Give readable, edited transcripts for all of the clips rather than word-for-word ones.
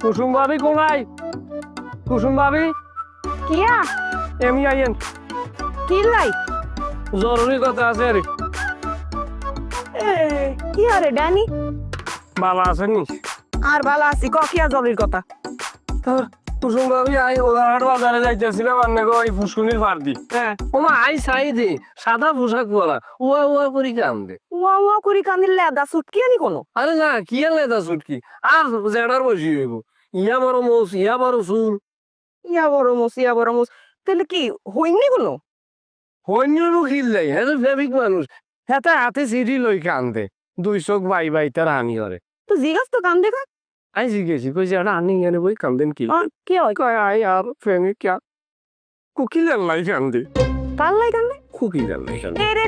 কুসুম ভাবি কোনায়? কুসুম ভাবি কিয়া এমনি আইয়েন, কি লাই জরুরি কথা আছে আরে। কি আরে ডানি বাবা আসেনি? আর ভালো আছি ক কিয়া জরুরি কথা কুসুম ভাবি আই ওলাহাট বাজারে যাইতেছিলাম আন্নে গো এই ফুসকুনির ফার দি। হ্যাঁ ওমা আই চাই দে সাদা পোশাক পরা উয়া উয়া করি কাম দে। ওয়া ওয়া করি কান্দিল লেদা সুটকি আনি কোনো আরে না কি আর লেদা সুটকি আর জেডার বসি হইব। ইয়া বড় মোস ইয়া বড় চুল ইয়া বড় মুস তাহলে কি হইনি কোনো হইনিও খিল যাই হ্যাঁ ফেবিক মানুষ হেতা হাতে সিঁড়ি লই কান্দে দুই চোখ বাই বাই তার হানি করে। তো জিগাস তো কান দেখা আই জিজ্ঞেসি কইছে এটা আনি এনে বই কান্দেন কি? কি হয় কয় আই আর ফেমিক क्या কুকিলের লাই কান্দে। কাল লাই কান্দে কুকিলের লাই কান্দে। রে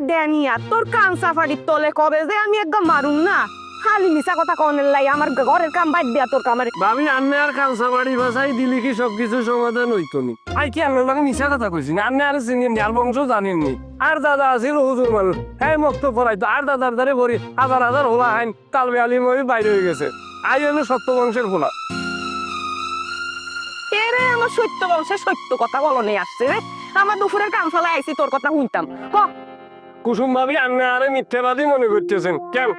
ড্যানিয়া তোর কান সাফারি তলে কবে যে আমি একদম মারুম না খালি মিছা কথা কনের লাই আমার ঘরের কাম বাদ দিয়া তোর কামারে ভাবি আন্নে আর কালসা বাড়ি ভাষাই দিলি কি সবকিছু সমাধান হইতো নি? আই কি আন্নের লাগে মিছা কথা কইছি না? আন্নে আর চিনেন নি আর বংশ জানেন নি? আর দাদা আছিল হুজুর মানুষ হ্যাঁ মক্ত পড়াইতো আর দাদার দ্বারে ভরি হাজার হাজার হোলা আইন কালবে আলী মই বাইরে হয়ে গেছে। আই হলো সত্য বংশের ফোলা। রে আমার সত্য বংশে সত্য কথা বলো নেই আসছে রে আমার দুপুরের কাম ফেলা আইছি তোর কথা শুনতাম ক কুসুম ভাবি আন্নে আরে মিথ্যাবাদী মনে করতেছেন কেন?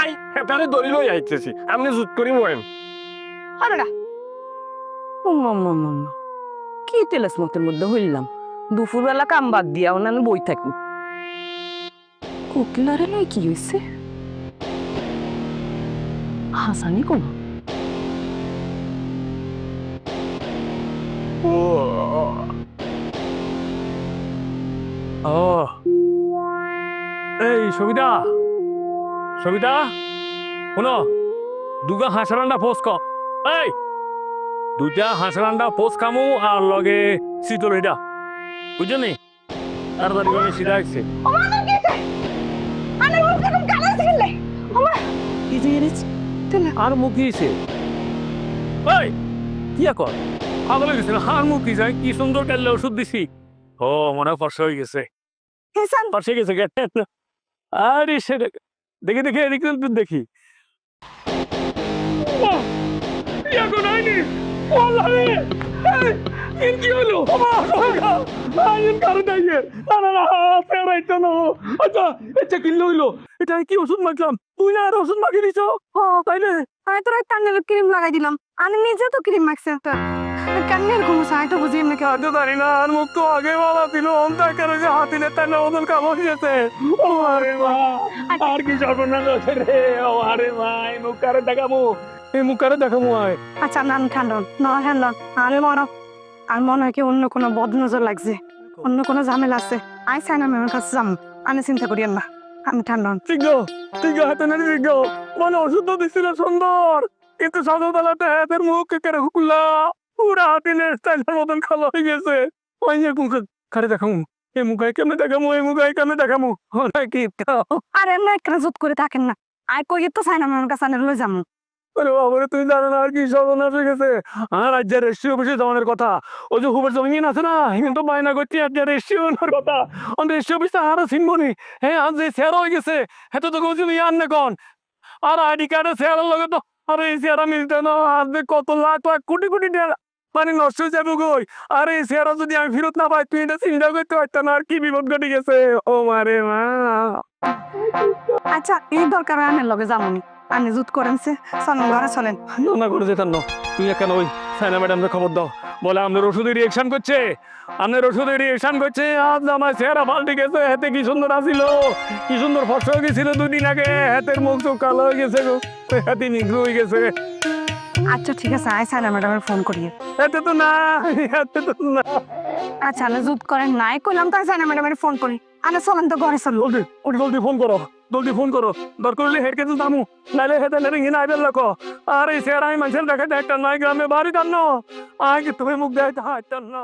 আই হেতারে দড়ি লই আইতেছি আপনি জুত করি মোয়েন। আরে না কি তেলাস মতের মধ্যে হইলাম দুপুরবেলা কাম বাদ দিয়া আমি বই থাকি কোকিলারে লই কি হইছে হাসানি কোন ও এই সবিতা সবিতা শোনো দুগা হাঁসরান্ডা পোস ক এই দুইটা হাঁসরান্ডা পোস কামু আর লগে শীতল এটা বুঝছো নি তাড়াতাড়ি করে সিধা আসছে। আর মুখ দিয়েছে এই কি কর পাগল হয়ে গেছে আর মুখ দিয়েছে কি সুন্দর কাটলে ওষুধ দিছি ও মনে হয় ফর্সা হয়ে গেছে ফর্সে গেছে আরে সে দেখে দেখে এদিক দেখি এখন হয়নি কি হলো আচ্ছা কিনলে হইলো এটা কি ওষুধ মাখলাম তুই না আর ওষুধ মাখিয়ে দিছ তাইলে আমি তোর কান্নের ক্রিম লাগাই দিলাম আমি নিজে তো ক্রিম মাখছি একটা কান্নের কোনো সাই তো বুঝি এমনি আগে জানি না আর মুখ তো আগে বলা দিল অন্তার করে যে হাতিলে তাই না ওদের কাম হয়ে গেছে ও আরে মা আর কি সর্বনাশ হচ্ছে রে ও আরে মা এই মুখ কারে দেখামু এই মুখ কারে দেখামু আয় আচ্ছা না ঠান্ডা না ঠান্ডা আমি মরো আর মনে হয় কি অন্য কোনো বদনজর লাগছে অন্য কোনো ঝামেলা আছে আই চাই না আমার কাছে যাম আমি চিন্তা করিয়েন না আমি ঠান্ডা ঠিক হাতে নাড়ি ঠিক মানে ওষুধ তো দিছিল সুন্দর কিন্তু সদরতলাতে হাতের মুখ কেড়ে হুকুলা পুরা হাতিনের স্টাইলের মতন খালো হয়ে গেছে ওই যে মুখ কারে দেখামু এই মুখাই কেমনে দেখামু এই মুখাই কেমনে দেখামু কি আরে না একটা জোট করে থাকেন না আই কই তো চাই না আমার কাছে লই যাম আরে বাবারে তুই জানো না আর কি সর্বনাশ হয়ে গেছে আর রাজ্যের রেস্ট্রি অফিসে যাওয়ার কথা ওই যে হুবের জমিন আছে না কিন্তু বায়না করছি রাজ্যের রেস্ট্রি ওনার কথা রেস্ট্রি অফিসে আর চিনবনি হ্যাঁ আজ যে শেয়ার হয়ে গেছে হেতো তো কৌছিল ইয়ার না কন আর আইডি কার্ডের শেয়ারের লগে তো আর এই শেয়ার মিলতে না আর কত লাখ লাখ কোটি কোটি টাকা মানে নষ্ট হয়ে যাবো গই আর এই শেয়ার যদি আমি ফেরত না পাই তুই এটা চিন্তা করতে পারতাম না আর কি বিপদ ঘটে গেছে ও মারে মা আচ্ছা এই দরকার আনের লগে যামনি আনে জুত করেনছে চলেন ঘরে চলেন না করে যেতাম না তুই কেন ওই সাইনা ম্যাডামকে খবর দাও বলে আপনার ওষুধে রিয়েকশন করছে আপনার ওষুধে রিয়েকশন করছে আজ আমার চেহারা পাল্টে গেছে হাতে কি সুন্দর আসিল কি সুন্দর ফর্সা হয়ে গেছিল দুদিন আগে হাতের মুখ তো কালো হয়ে গেছে হাতে নিগ্র হয়ে গেছে। আচ্ছা ঠিক আছে আই সাইনা ম্যাডামের ফোন করিয়ে হাতে তো না হাতে তো না আচ্ছা আনে জুত করেন নাই কইলাম তাই সাইনা ম্যাডামের ফোন করি আনে চলেন তো ঘরে চল জলদি ফোন করো দরকার হলে হেড কেছে দামু নাইলে হেতে নেবে হিনা আইবেল লাখো আর এই চেহারা আমি মানুষের দেখাতে একটা নয় গ্রামে বাড়ি টানো আগে তুমি মুখ দেয় হাঁটতাম না